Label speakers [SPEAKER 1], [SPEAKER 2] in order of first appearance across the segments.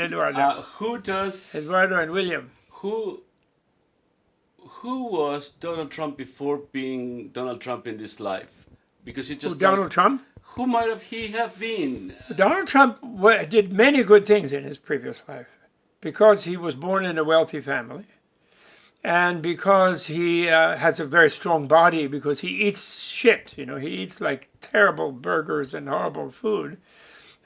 [SPEAKER 1] Eduardo.
[SPEAKER 2] Who does
[SPEAKER 1] Eduardo and William.
[SPEAKER 2] who who was Donald Trump before being Donald Trump in this life? Because you
[SPEAKER 1] Who,
[SPEAKER 2] just don't.
[SPEAKER 1] Donald Trump?
[SPEAKER 2] Who might have he have been?
[SPEAKER 1] Donald Trump did many good things in his previous life because he was born in a wealthy family and because he has a very strong body because he eats shit. He eats like terrible burgers and horrible food.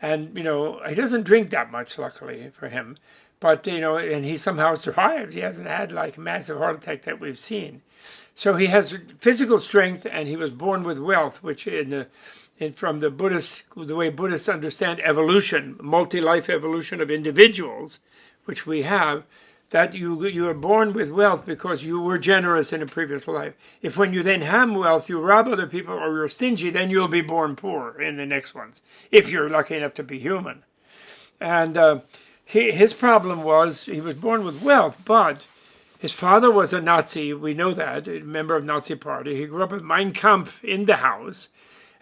[SPEAKER 1] And, he doesn't drink that much, luckily for him. But, and he somehow survives. He hasn't had like a massive heart attack that we've seen. So he has physical strength and he was born with wealth, which from the the way Buddhists understand evolution, multi-life evolution of individuals, which we have, that you are born with wealth because you were generous in a previous life. If when you then have wealth, you rob other people or you're stingy, then you'll be born poor in the next ones, if you're lucky enough to be human. And his problem was he was born with wealth, but his father was a Nazi. We know that, a member of Nazi party. He grew up with Mein Kampf in the house.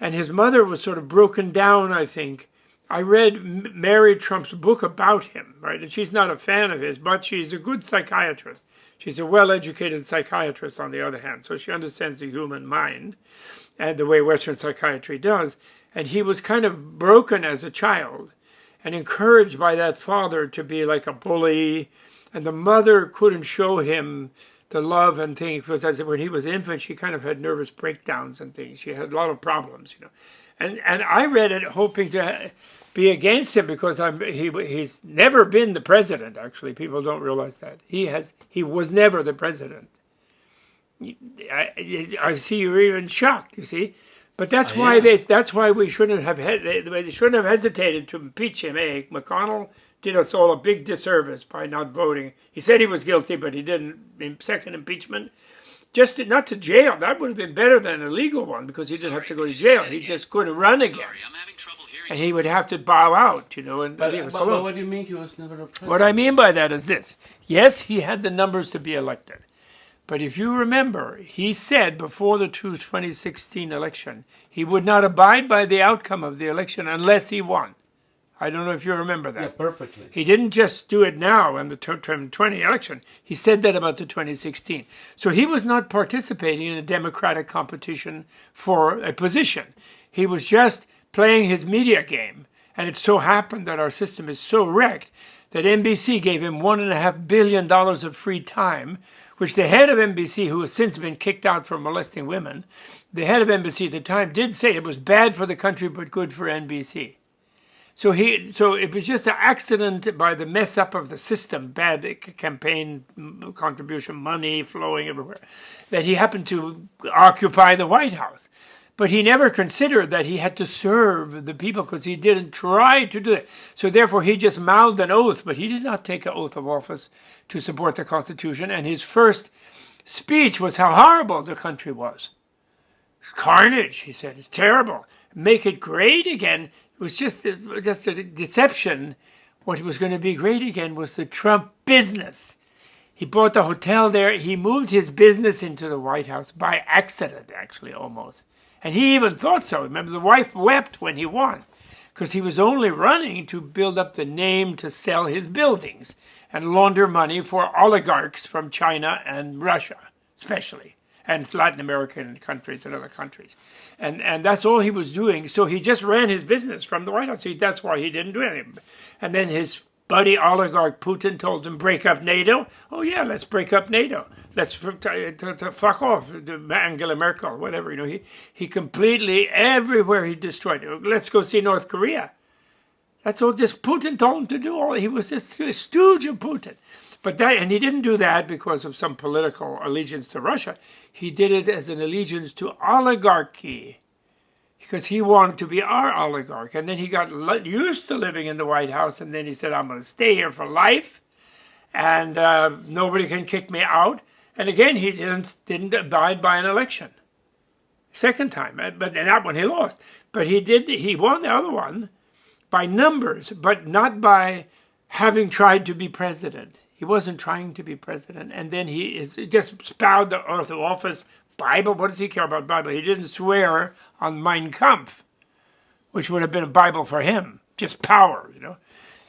[SPEAKER 1] And his mother was sort of broken down, I think. I read Mary Trump's book about him, right? And she's not a fan of his, but she's a good psychiatrist. She's a well-educated psychiatrist, on the other hand. So she understands the human mind and the way Western psychiatry does. And he was kind of broken as a child and encouraged by that father to be like a bully. And the mother couldn't show him the love and things because when he was an infant, she kind of had nervous breakdowns and things. She had a lot of problems, And I read it hoping to be against him because he's never been the president. Actually, people don't realize that he was never the president. I see you're even shocked. You see, but that's why we shouldn't have they shouldn't have hesitated to impeach him. McConnell did us all a big disservice by not voting. He said he was guilty, but he didn't. In second impeachment, not to jail. That would have been better than a legal one because he didn't have to go to jail. He just couldn't run again. And he would have to bow out, and leave us alone.
[SPEAKER 2] But what do you mean he was never a president?
[SPEAKER 1] What I mean by that is this. Yes, he had the numbers to be elected. But if you remember, he said before the 2016 election, he would not abide by the outcome of the election unless he won. I don't know if you remember that.
[SPEAKER 2] Yeah, perfectly.
[SPEAKER 1] He didn't just do it now in the 2020 election. He said that about the 2016. So he was not participating in a democratic competition for a position. He was just playing his media game. And it so happened that our system is so wrecked that NBC gave him $1.5 billion of free time, which the head of NBC, who has since been kicked out for molesting women, the head of NBC at the time did say it was bad for the country but good for NBC. So it was just an accident by the mess up of the system, bad campaign contribution money flowing everywhere, that he happened to occupy the White House. But he never considered that he had to serve the people because he didn't try to do it. So therefore he just mouthed an oath, but he did not take an oath of office to support the Constitution. And his first speech was how horrible the country was. Carnage, he said, it's terrible. Make it great again. It was just a deception. What was going to be great again was the Trump business. He bought the hotel there. He moved his business into the White House by accident, actually, almost. And he even thought so. Remember, the wife wept when he won because he was only running to build up the name to sell his buildings and launder money for oligarchs from China and Russia, especially, and Latin American countries and other countries. And that's all he was doing. So he just ran his business from the White House. That's why he didn't do anything. And then his buddy oligarch Putin told him, break up NATO. Oh, yeah, let's break up NATO. Let's to fuck off, Angela Merkel, whatever. He completely, everywhere he destroyed it. Let's go see North Korea. That's all just Putin told him to do. He was just a stooge of Putin. And he didn't do that because of some political allegiance to Russia. He did it as an allegiance to oligarchy, because he wanted to be our oligarch. And then he got used to living in the White House, and then he said, I'm going to stay here for life, and nobody can kick me out. And again, he didn't abide by an election. Second time, but that one he lost. But he won the other one by numbers, but not by having tried to be president. He wasn't trying to be president. And then he just spouted the oath of office. Bible, what does he care about Bible? He didn't swear on Mein Kampf, which would have been a Bible for him, just power,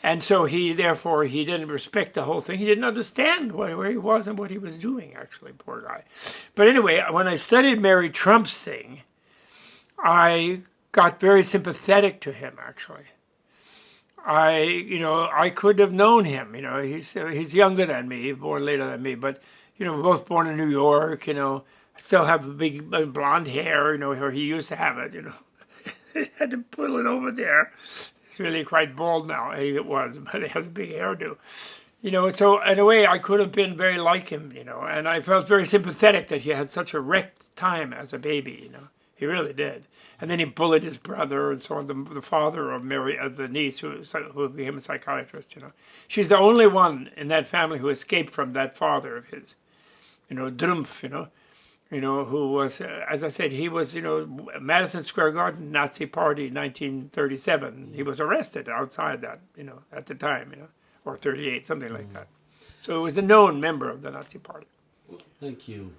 [SPEAKER 1] And so therefore, he didn't respect the whole thing. He didn't understand where he was and what he was doing, actually, poor guy. But anyway, when I studied Mary Trump's thing, I got very sympathetic to him, actually. I could have known him. He's younger than me, born later than me, but we're both born in New York. I still have big blonde hair. Where he used to have it. He had to pull it over there. He's really quite bald now. It was, but he has a big hairdo. So in a way, I could have been very like him. And I felt very sympathetic that he had such a wrecked time as a baby. He really did. And then he bullied his brother and so on. The father of Mary, the niece, who became a psychiatrist. She's the only one in that family who escaped from that father of his. Drumpf. Who was, as I said, he was, Madison Square Garden, Nazi Party, 1937. He was arrested outside that, at the time, or 38, something like that. So he was a known member of the Nazi Party.
[SPEAKER 2] Thank you.